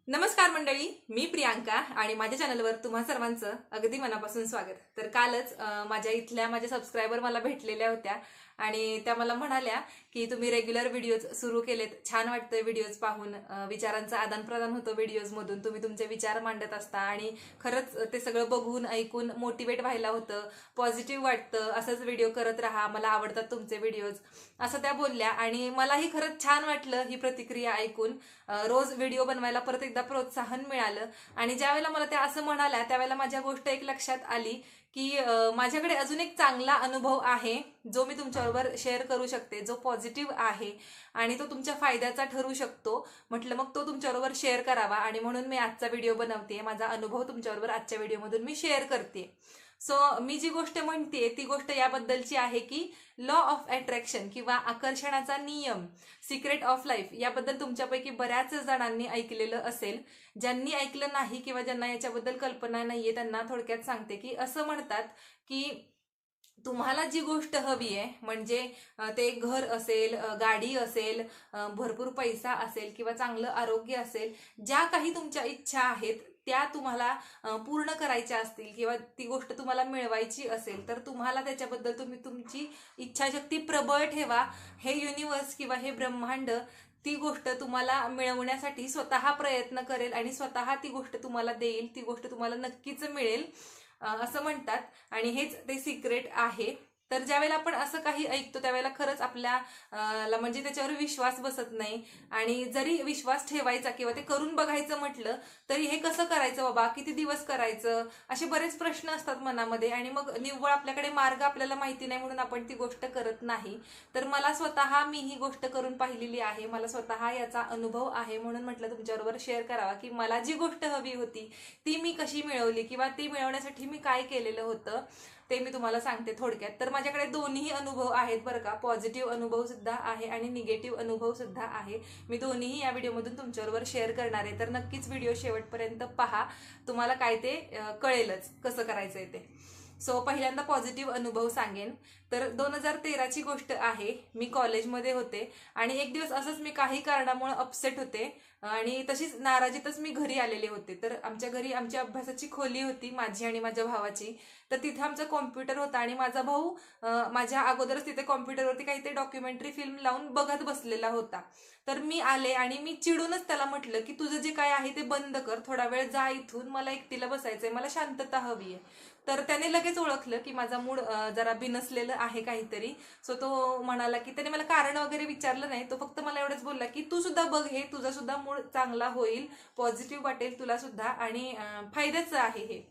नमस्कार मंडळी, मी प्रियांका आणि माझ्या चॅनलवर तुम्हा सर्वांचं अगदी मनापासून स्वागत. तर कालच माझ्या सबस्क्रायबर मला भेटलेल्या होत्या आणि त्या मला म्हणाल्या की तुम्ही रेग्युलर व्हिडिओज सुरू केलेत, छान वाटतंय व्हिडिओज पाहून, विचारांचं आदान प्रदान होतं व्हिडिओज मधून, तुम्ही तुमचे विचार मांडत असता आणि खरंच ते सगळं बघून ऐकून मोटिवेट व्हायला होतं, पॉझिटिव्ह वाटतं, असंच व्हिडिओ करत राहा, मला आवडतात तुमचे व्हिडिओज, असं त्या बोलल्या. आणि मलाही खरंच छान वाटलं ही प्रतिक्रिया ऐकून. रोज व्हिडिओ बनवायला परत एकदा प्रोत्साहन मिळालं. आणि ज्यावेळेला मला त्या असं म्हणाल्या त्यावेळेला माझ्या गोष्ट एक लक्षात आली की माझ्याकडे अजून एक चांगला अनुभव आहे जो मी तुमच्याबरोबर शेअर करू शकते, जो पॉझिटिव्ह आहे आणि तो तुमच्या फायद्याचा ठरू शकतो. म्हटलं मग तो तुमच्याबरोबर शेअर करावा आणि म्हणून मी आजचा व्हिडिओ बनवते, माझा अनुभव तुमच्याबरोबर आजच्या व्हिडिओमधून मी शेअर करते. सो मी जी गोष्ट म्हणते ती गोष्ट याबद्दलची आहे की लॉ ऑफ अट्रॅक्शन किंवा आकर्षणाचा नियम, सिक्रेट ऑफ लाईफ, याबद्दल तुमच्यापैकी बऱ्याच जणांनी ऐकलेलं असेल. ज्यांनी ऐकलं नाही किंवा ज्यांना याच्याबद्दल कल्पना नाहीये त्यांना थोडक्यात सांगते की असं म्हणतात की तुम्हाला जी गोष्ट हवी आहे, म्हणजे ते घर असेल, गाडी असेल, भरपूर पैसा असेल किंवा चांगलं आरोग्य असेल, ज्या काही तुमच्या इच्छा आहेत त्या तुम्हाला पूर्ण करायच्या असतील किंवा ती गोष्ट तुम्हाला मिळवायची असेल तर तुम्हाला त्याच्याबद्दल तुम्ही तुमची इच्छाशक्ती प्रबळ ठेवा. हे युनिवर्स किंवा हे ब्रह्मांड ती गोष्ट तुम्हाला मिळवण्यासाठी स्वतः प्रयत्न करेल आणि स्वतः ती गोष्ट तुम्हाला देईल, ती गोष्ट तुम्हाला नक्कीच मिळेल, असं म्हणतात. आणि हेच ते सिक्रेट आहे. तर ज्यावेळेला आपण असं काही ऐकतो त्यावेळेला खरंच आपल्या म्हणजे त्याच्यावर विश्वास बसत नाही. आणि जरी विश्वास ठेवायचा किंवा ते करून बघायचं म्हटलं तरी हे कसं करायचं बाबा, किती दिवस करायचं, असे बरेच प्रश्न असतात मनामध्ये आणि मग निव्वळ आपल्याकडे मार्ग आपल्याला माहिती नाही म्हणून आपण ती गोष्ट करत नाही. तर मला स्वतः मी ही गोष्ट करून पाहिलेली आहे, मला स्वतः याचा अनुभव आहे, म्हणून म्हटलं तुमच्याबरोबर शेअर करावा की मला जी गोष्ट हवी होती ती मी कशी मिळवली किंवा ती मिळवण्यासाठी मी काय केलेलं होतं ते मी तुम्हाला सांगते थोडक्यात. तर माझ्याकडे दोन्ही अनुभव आहेत बरं का, पॉझिटिव्ह अनुभव सुद्धा आहे आणि निगेटिव्ह अनुभव सुद्धा आहे. मी दोन्हीही या व्हिडिओमधून तुमच्याबरोबर शेअर करणार आहे, तर नक्कीच व्हिडिओ शेवटपर्यंत पहा, तुम्हाला काय ते कळेलच कसं करायचंय ते. सो पहिल्यांदा पॉझिटिव्ह अनुभव सांगेन. तर 2013ची गोष्ट आहे. मी कॉलेजमध्ये होते आणि एक दिवस असंच मी काही कारणामुळे अपसेट होते आणि तशीच नाराजीतच मी घरी आलेले होते. तर आमच्या घरी आमची अभ्यासाची खोली होती, माझी आणि माझ्या भावाची. तर तिथे आमचा कॉम्प्युटर होता आणि माझा भाऊ माझ्या अगोदरच तिथे कॉम्प्युटरवरती काहीतरी डॉक्युमेंटरी फिल्म लावून बघत बसलेला होता. तर मी आले आणि मी चिडूनच त्याला म्हटलं की तुझं जे काय आहे ते बंद कर, थोडा वेळ जा इथून, मला एकटीला बसायचंय, मला शांतता हवी आहे. तर त्याने लगेच ओळखलं की माझा मूड जरा बिनसलेलं आहे काहीतरी. सो तो म्हणाला की त्याने मला कारण वगैरे विचारलं नाही, तो फक्त मला एवढंच बोलला की तू सुद्धा बघ, हे तुझा सुद्धा मूड चांगला होईल, पॉझिटिव्ह वाटेल तुला सुद्धा आणि फायद्याचं आहे हे.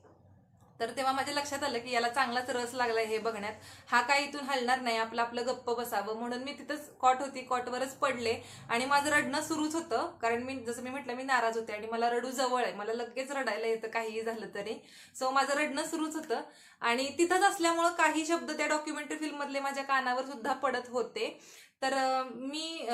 तर तेव्हा माझ्या लक्षात आलं की याला चांगलाच रस लागलाय हे बघण्यात, हा काय इथून हलणार नाही, आपलं आपलं गप्प बसावं. म्हणून मी तिथंच कॉट होती, कॉटवरच पडले आणि माझं रडणं सुरूच होतं, कारण मी जसं मी म्हटलं मी नाराज होते आणि मला रडू जवळ आहे, मला लगेच रडायला येतं काहीही झालं तरी. सो माझं रडणं सुरूच होतं आणि तिथंच असल्यामुळं काही शब्द त्या डॉक्युमेंटरी फिल्म मधले माझ्या कानावर सुद्धा पडत होते. तर मी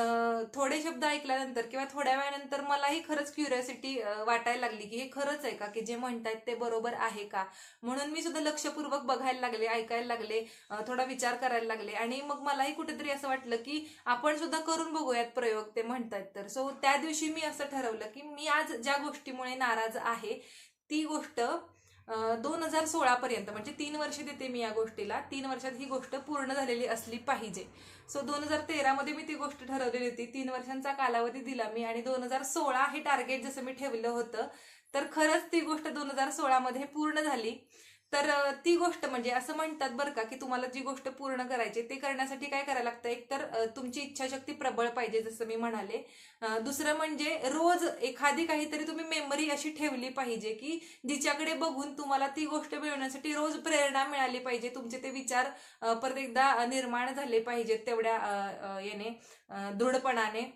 थोडे शब्द ऐकल्यानंतर किंवा थोड्या वेळानंतर मलाही खरंच क्युरिओसिटी वाटायला लागली की हे खरंच आहे का, की जे म्हणतायत ते बरोबर आहे का. म्हणून मी सुद्धा लक्षपूर्वक बघायला लागले, ऐकायला लागले, थोडा विचार करायला लागले आणि मग मलाही कुठेतरी असं वाटलं की आपण सुद्धा करून बघूयात प्रयोग, ते म्हणतायत तर. सो त्या दिवशी मी असं ठरवलं की मी आज ज्या गोष्टीमुळे नाराज आहे ती गोष्ट 2016 पर्यंत, म्हणजे 3 वर्ष देते मी या गोष्टीला, 3 वर्षात ही गोष्ट पूर्ण झालेली असली पाहिजे. सो 2013 मध्ये मी ती गोष्ट ठरवलेली होती, 3 वर्षांचा कालावधी दिला मी आणि 2016 हे टार्गेट जसं मी ठेवलं होतं तर खरंच ती गोष्ट 2016 मध्ये पूर्ण झाली. तर ती गोष्ट म्हणजे असं म्हणतात बरं का की तुम्हाला जी गोष्ट पूर्ण करायची ते करण्यासाठी काय करायला लागतं, एक तर तुमची इच्छाशक्ती प्रबळ पाहिजे जसं मी म्हणाले. दुसरं म्हणजे रोज एखादी काहीतरी तुम्ही मेमरी अशी ठेवली पाहिजे की जिच्याकडे बघून तुम्हाला ती गोष्ट मिळवण्यासाठी रोज प्रेरणा मिळाली पाहिजे, तुमचे ते विचार परत एकदा निर्माण झाले पाहिजेत तेवढ्या याने, दृढपणाने.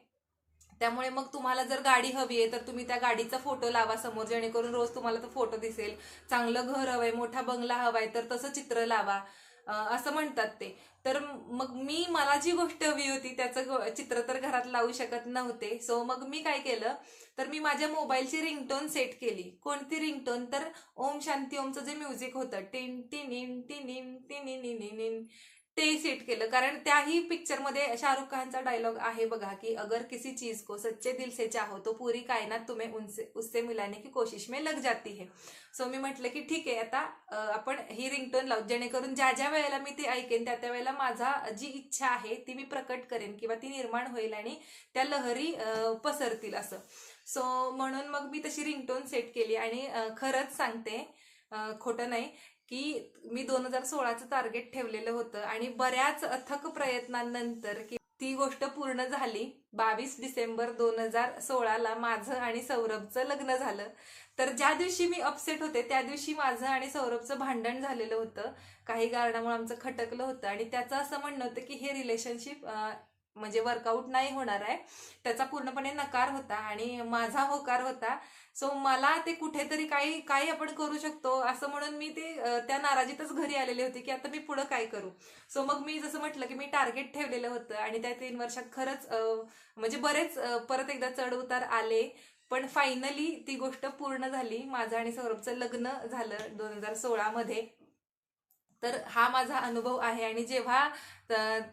त्यामुळे मग तुम्हाला जर गाडी हवी आहे तर तुम्ही त्या गाडीचा फोटो लावा समोर, जेणेकरून रोज तुम्हाला तो फोटो दिसेल. चांगलं घर हवंय, मोठा बंगला हवाय तर तसं चित्र लावा, असं म्हणतात ते. तर मग मला जी गोष्ट हवी होती त्याचं चित्र तर घरात लावू शकत नव्हते. सो मग मी काय केलं, तर मी माझ्या मोबाईलची रिंगटोन सेट केली. कोणती रिंगटोन, तर ओम शांती ओमचं जे म्युझिक होतं, tin tin tin tin tin ते सेट केलं. कारण त्याही पिक्चरमध्ये शाहरुख खानचा डायलॉग आहे बघा, की अगर किसी चीज को सच्चे दिल से चाहो तो पूरी कायनात तुम्हें उससे मिलाने की कोशिश में लग जाती है. सो मी म्हटलं की ठीक आहे, आता आपण ही रिंगटोन लावू, जेणेकरून ज्या ज्या वेळेला मी ते ऐकेन त्या त्या वेळेला माझा जी इच्छा आहे ती मी प्रकट करेन किंवा ती निर्माण होईल आणि त्या लहरी पसरतील असं. सो म्हणून मग मी तशी रिंगटोन सेट केली आणि खरंच सांगते, खोटं नाही, की मी 2016चं टार्गेट ठेवलेलं होतं आणि बऱ्याच अथक प्रयत्नांनंतर की ती गोष्ट पूर्ण झाली. 22 डिसेंबर 2016ला माझं आणि सौरभचं लग्न झालं. तर ज्या दिवशी मी अपसेट होते त्या दिवशी माझं आणि सौरभचं भांडण झालेलं होतं. काही कारणामुळे आमचं खटकलं होतं आणि त्याचं असं म्हणणं होतं की हे रिलेशनशिप म्हणजे वर्कआउट नाही होणार आहे. त्याचा पूर्णपणे नकार होता आणि माझा होकार होता. सो मला ते कुठेतरी काही आपण करू शकतो असं म्हणून मी ते त्या नाराजीतच घरी आलेले होते की आता मी पुढं काय करू. सो मग मी जसं म्हटलं की मी टार्गेट ठेवलेलं होतं आणि त्या 3 वर्षात खरंच म्हणजे बरेच परत एकदा चढ उतार आले, पण फायनली ती गोष्ट पूर्ण झाली. माझं आणि सौरभचं लग्न झालं 2016मध्ये. तर हा माझा अनुभव आहे आणि जेव्हा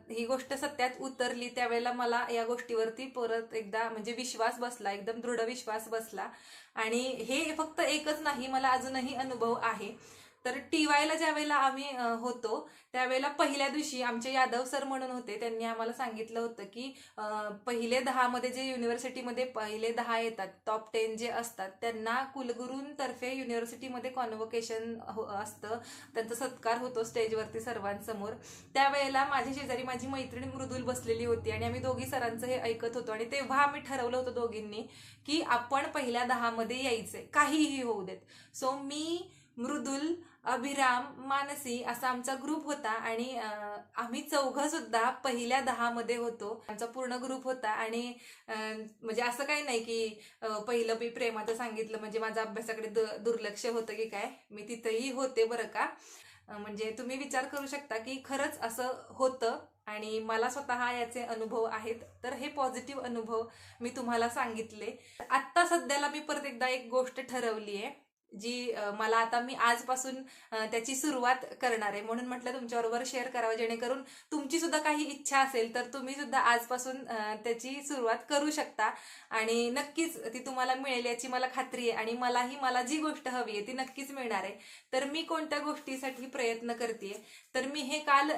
ही गोष्ट सत्यात उतरली त्यावेळेला मला या गोष्टीवरती परत एकदा म्हणजे विश्वास बसला, एकदम दृढ विश्वास बसला. आणि हे फक्त एकच नाही, मला अजूनही अनुभव आहे. तर टीवायला ज्या वेळेला आम्ही होतो त्यावेळेला पहिल्या दिवशी आमचे यादव सर म्हणून होते, त्यांनी आम्हाला सांगितलं होतं की पहिले 10 मध्ये जे युनिव्हर्सिटीमध्ये पहिले 10 येतात, टॉप 10 जे असतात त्यांना कुलगुरूंतर्फे युनिव्हर्सिटीमध्ये कॉन्व्होकेशन असतं, त्यांचा सत्कार होतो स्टेजवरती सर्वांसमोर. त्यावेळेला माझ्या शेजारी माझी मैत्रीण मृदुल बसलेली होती आणि आम्ही दोघी सरांचं हे ऐकत होतो आणि तेव्हा आम्ही ठरवलं होतं दोघींनी की आपण पहिल्या 10 मध्ये यायचंय, काहीही होऊ देत. सो मी, मृदुल, अभिराम, मानसी असा आमचा ग्रुप होता आणि आम्ही चौघं सुद्धा पहिल्या 10 मध्ये होतो. आमचा पूर्ण ग्रुप होता आणि म्हणजे असं काही नाही की पहिलं मी प्रेमाचं सांगितलं म्हणजे माझ्या अभ्यासाकडे दुर्लक्ष होतं की काय, मी तिथेही होते बरं का. म्हणजे तुम्ही विचार करू शकता की खरंच असं होतं आणि मला स्वतः याचे अनुभव आहेत. तर हे पॉझिटिव्ह अनुभव मी तुम्हाला सांगितले. आत्ता सध्याला मी परत एकदा एक गोष्ट ठरवली आहे जी मला आता मी आजपासून त्याची सुरुवात करणार आहे, म्हणून म्हटलं तुमच्याबरोबर शेअर करावं, जेणेकरून तुमची सुद्धा काही इच्छा असेल तर तुम्ही सुद्धा आजपासून त्याची सुरुवात करू शकता आणि नक्कीच ती तुम्हाला मिळेल याची मला खात्री आहे. आणि मला जी गोष्ट हवी आहे ती नक्कीच मिळणार आहे. तर मी कोणत्या गोष्टीसाठी प्रयत्न करते, तर मी हे काल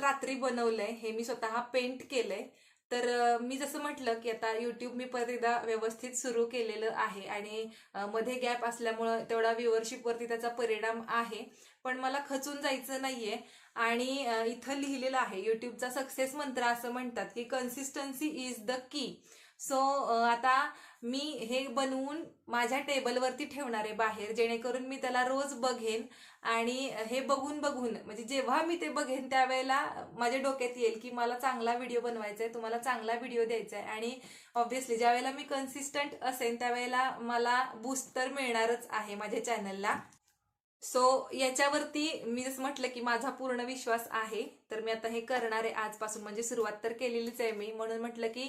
रात्री बनवलंय, हे मी स्वतः पेंट केलंय. तर मी जसं म्हटलं की आता युट्यूब मी परत एकदा व्यवस्थित सुरू केलेलं आहे आणि मध्ये गॅप असल्यामुळं तेवढा व्ह्युअरशिपवरती त्याचा परिणाम आहे, पण मला खचून जायचं नाहीये. आणि इथं लिहिलेलं आहे, युट्यूबचा सक्सेस मंत्र असं म्हणतात की consistency is the key. So आता मी हे बनवून माझ्या टेबलवरती ठेवणार आहे बाहेर, जेणेकरून मी त्याला रोज बघेन आणि हे बघून म्हणजे जेव्हा मी ते बघेन त्यावेळेला माझ्या डोक्यात येईल की मला चांगला व्हिडिओ बनवायचा आहे, तुम्हाला चांगला व्हिडिओ द्यायचा आहे. आणि ऑब्व्हियसली ज्या वेळेला मी कन्सिस्टंट असेन त्यावेळेला मला बूस्ट तर मिळणारच आहे माझ्या चॅनलला. सो याच्यावरती मी जसं म्हटलं की माझा पूर्ण विश्वास आहे. तर मी आता हे करणार आहे आजपासून, म्हणजे सुरुवात तर केलेलीच आहे मी, म्हणून म्हटलं की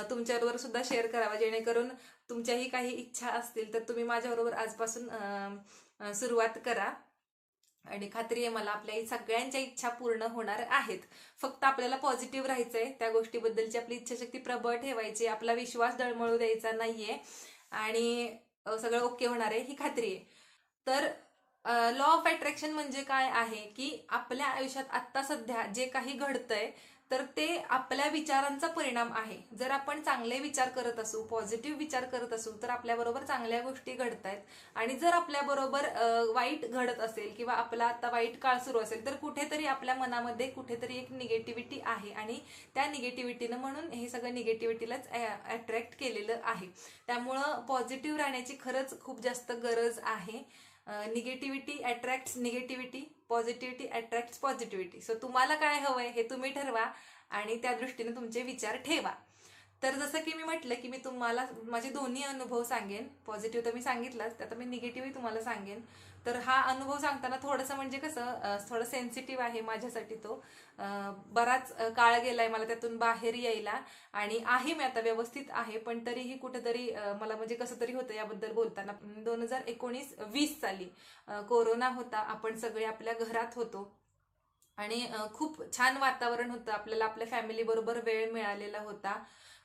तुमच्याबरोबर सुद्धा शेअर करावा, जेणेकरून तुमच्याही काही इच्छा असतील तर तुम्ही माझ्याबरोबर आजपासून सुरुवात करा. आणि खात्री आहे मला आपल्या सगळ्यांच्या इच्छा पूर्ण होणार आहेत. फक्त आपल्याला पॉझिटिव्ह राहायचंय, त्या गोष्टीबद्दलची आपली इच्छाशक्ती प्रबळ ठेवायची, आपला विश्वास डळमळू द्यायचा नाहीये आणि सगळं ओके होणार आहे ही खात्री आहे. तर लॉ ऑफ अट्रॅक्शन म्हणजे काय आहे की आपल्या आयुष्यात आत्ता सध्या जे काही घडतंय तर ते आपल्या विचारांचा परिणाम आहे. जर आपण चांगले विचार करत असू, पॉझिटिव्ह विचार करत असू तर आपल्याबरोबर चांगल्या गोष्टी घडतायत. आणि जर आपल्याबरोबर वाईट घडत असेल किंवा आपला आता वाईट काळ सुरू असेल तर कुठेतरी आपल्या मनामध्ये कुठेतरी एक निगेटिव्हिटी आहे आणि त्या निगेटिव्हिटीनं म्हणून हे सगळं निगेटिव्हिटीलाच अट्रॅक्ट केलेलं आहे. त्यामुळं पॉझिटिव्ह राहण्याची खरंच खूप जास्त गरज आहे. Negativity attracts negativity, positivity attracts positivity. So तुम्हाला काय हवंय हे तुम्ही ठरवा आणि त्या दृष्टीने तुमचे विचार ठेवा. तर जसं की मी म्हटलं की मी तुम्हाला माझे दोन्ही अनुभव सांगेन. पॉझिटिव्ह तर मी सांगितलंच, आता मी निगेटिव्हही तुम्हाला सांगेन. तर हा अनुभव सांगताना थोडंसं म्हणजे कसं थोडं सेन्सिटिव्ह आहे माझ्यासाठी तो. बराच काळ गेलाय मला त्यातून बाहेर यायला, आणि आहे मी आता व्यवस्थित आहे, पण तरीही कुठेतरी मला म्हणजे कसं तरी होतं याबद्दल बोलताना. 2019-20 साली कोरोना होता, आपण सगळे आपल्या घरात होतो आणि खूप छान वातावरण होतं, आपल्याला आपल्या फॅमिली बरोबर वेळ मिळालेला होता.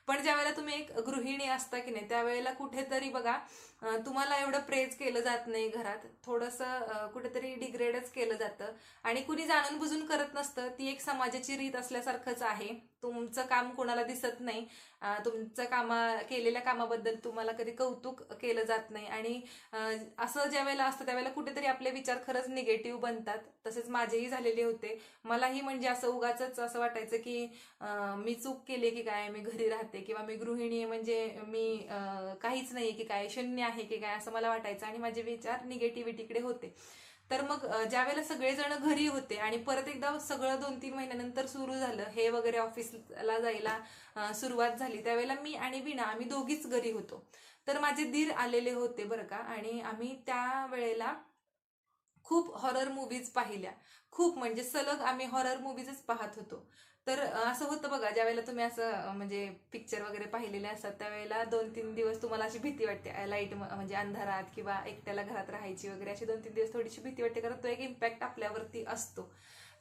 पण ज्या वेळेला तुम्ही एक गृहिणी असता की नाही, त्यावेळेला कुठेतरी बघा तुम्हाला एवढं प्रेज केलं जात नाही घरात, थोडंसं कुठेतरी डिग्रेडच केलं जातं, आणि कुणी जाणून बुजून करत नसतं. ती एक समाजाची रीत असल्यासारखंच आहे. तुमचं काम कोणाला दिसत नाही, तुमचं केलेल्या कामाबद्दल तुम्हाला कधी कौतुक केलं जात नाही, आणि असं ज्या वेळेला असतं त्यावेळेला कुठेतरी आपले विचार खरंच निगेटिव्ह बनतात. तसेच माझेही झालेले होते. मलाही म्हणजे असं उगाचच असं वाटायचं की मी चूक केली की काय, मी घरी राहते किंवा मी गृहिणी आहे म्हणजे मी काहीच नाहीये की काय, शून्य आहे की काय, असं मला वाटायचं, आणि माझे विचार निगेटिव्हिटीकडे होते. तर मग ज्या वेळेला सगळेजण घरी होते आणि परत एकदा सगळं 2-3 महिन्यानंतर सुरू झालं, हे वगैरे ऑफिसला जायला सुरुवात झाली, त्यावेळेला मी आणि वीणा आम्ही दोघीच घरी होतो. तर माझे दीर आलेले होते बरं का, आणि आम्ही त्या वेळेला खूप हॉरर मूवीज पाहिल्या. खूप म्हणजे सलग आम्ही हॉरर मूवीजच पाहत होतो. तर असं होतं बघा, ज्यावेळेला तुम्ही असं म्हणजे पिक्चर वगैरे पाहिलेले असतात त्यावेळेला 2-3 दिवस तुम्हाला अशी भीती वाटते, लाईट म्हणजे अंधारात किंवा एकट्याला घरात राहायची वगैरे, अशी 2-3 दिवस थोडीशी भीती वाटते, कारण तो एक इम्पॅक्ट आपल्यावरती असतो.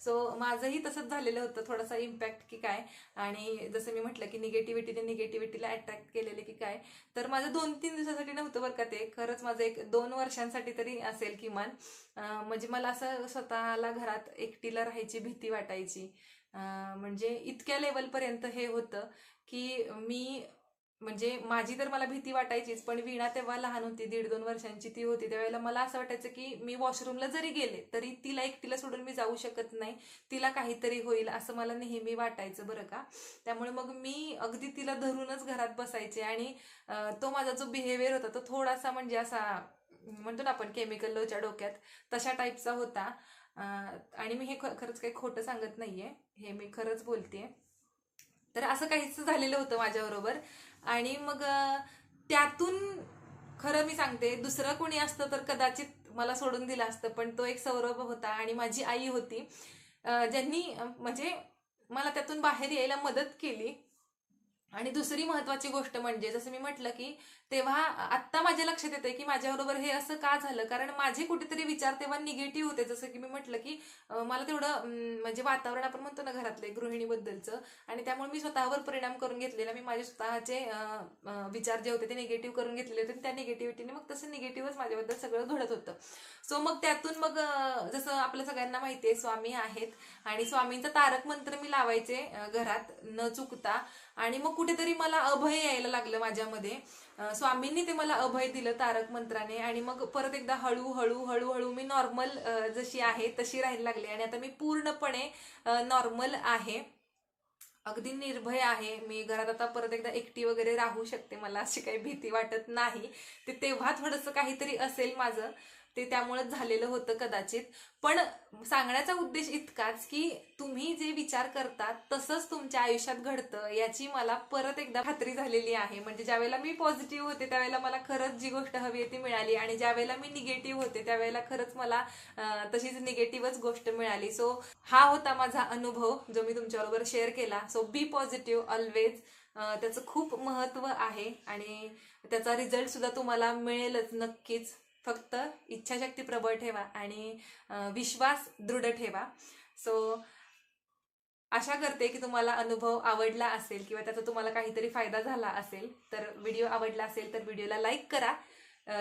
सो माझंही तसंच झालेलं होतं, थोडासा इम्पॅक्ट की काय, आणि जसं मी म्हटलं की निगेटिव्हिटीला अट्रॅक्ट केलेले की काय. तर माझं 2-3 दिवसासाठी नव्हतं बरं का ते, खरंच माझं एक 2 वर्षांसाठी तरी असेल किमान. म्हणजे मला असं स्वतःला घरात एकटीला राहायची भीती वाटायची. म्हणजे इतक्या लेवलपर्यंत हे होतं की मी म्हणजे माझी तर मला भीती वाटायचीच, पण वीणा तेव्हा लहान होती, 1.5-2 वर्षांची ती होती. त्यावेळेला मला असं वाटायचं की मी वॉशरूमला जरी गेले तरी तिला एकटीला सोडून मी जाऊ शकत नाही, तिला काहीतरी होईल असं मला नेहमी वाटायचं बरं का. त्यामुळे मग मी अगदी तिला धरूनच घरात बसायचे, आणि तो माझा जो बिहेवियर होता तो थोडासा म्हणजे असा म्हणतो ना आपण केमिकल लोच्या डोक्यात, तशा टाईपचा होता. आणि मी हे खरंच काही खोटं सांगत नाहीये, हे मी खरंच बोलतेय. तर असं काहीच झालेलं होतं माझ्याबरोबर. आणि मग त्यातून खरं मी सांगते, दुसरं कोणी असतं तर कदाचित मला सोडून दिलं असतं, पण तो एक सौरभ होता आणि माझी आई होती, ज्यांनी म्हणजे मला त्यातून बाहेर यायला मदत केली. आणि दुसरी महत्वाची गोष्ट म्हणजे जसं मी म्हटलं की तेव्हा आत्ता माझ्या लक्षात येते की माझ्याबरोबर हे असं का झालं, कारण माझे कुठेतरी विचार तेव्हा निगेटिव्ह होते. जसं की मी म्हटलं की मला तेवढं म्हणजे वातावरण आपण म्हणतो ना घरातले गृहिणीबद्दलचं, आणि त्यामुळे मी स्वतःवर परिणाम करून घेतलेला. मी माझे स्वतःचे विचार जे होते ते निगेटिव्ह करून घेतलेले होते, त्या निगेटिव्हिटीने मग तसं निगेटिव्हच माझ्याबद्दल सगळं घडत होतं. सो मग त्यातून मग जसं आपल्या सगळ्यांना माहिती आहे स्वामी आहेत, आणि स्वामींचा तारक मंत्र मी लावायचे घरात न चुकता, आणि मग कुठेतरी मला अभय यायला लागलं माझ्यामध्ये. स्वामींनी ते मला अभय दिलं तारक मंत्राने, आणि मग परत एकदा हळूहळू हळूहळू मी नॉर्मल जशी आहे तशी राहायला लागले, आणि आता मी पूर्णपणे नॉर्मल आहे, अगदी निर्भय आहे. मी घरात आता परत एकदा एकटी वगैरे राहू शकते, मला अशी काही भीती वाटत नाही. ते तेव्हा थोडंसं काहीतरी असेल माझं, ते त्यामुळेच झालेलं होतं कदाचित. पण सांगण्याचा उद्देश इतकाच की तुम्ही जे विचार करता तसंच तुमच्या आयुष्यात घडतं, याची मला परत एकदा खात्री झालेली आहे. म्हणजे ज्यावेळेला मी पॉझिटिव्ह होते त्यावेळेला मला खरंच जी गोष्ट हवी आहे ती मिळाली, आणि ज्यावेळेला मी निगेटिव्ह होते त्यावेळेला खरंच मला तशीच निगेटिव्हच गोष्ट मिळाली. सो हा होता माझा अनुभव जो मी तुमच्याबरोबर शेअर केला. सो बी पॉझिटिव्ह ऑलवेज, त्याचं खूप महत्व आहे, आणि त्याचा रिझल्ट सुद्धा तुम्हाला मिळेलच नक्कीच. फक्त इच्छाशक्ती प्रबळ ठेवा आणि विश्वास दृढ ठेवा. सो आशा करते की तुम्हाला अनुभव आवडला असेल किंवा त्याचा तुम्हाला काहीतरी फायदा झाला असेल. तर व्हिडिओ आवडला असेल तर व्हिडिओला लाईक करा,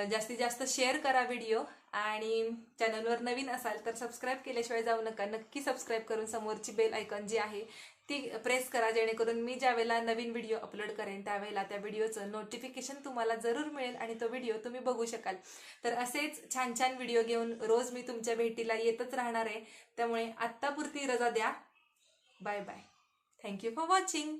जास्तीत जास्त शेअर करा व्हिडिओ, आणि चॅनलवर नवीन असाल तर सबस्क्राईब केल्याशिवाय जाऊ नका. नक्की सबस्क्राईब करून समोरची बेल आयकॉन जी आहे ती प्रेस करा, जेणेकरून मी ज्यावेळेला नवीन व्हिडिओ अपलोड करेन त्यावेळेला त्या व्हिडिओचं नोटिफिकेशन तुम्हाला जरूर मिळेल आणि तो व्हिडिओ तुम्ही बघू शकाल. तर असेच छान छान व्हिडिओ घेऊन रोज मी तुमच्या भेटीला येतच राहणार आहे. त्यामुळे आत्तापुरती रजा द्या. Bye bye. Thank you for watching.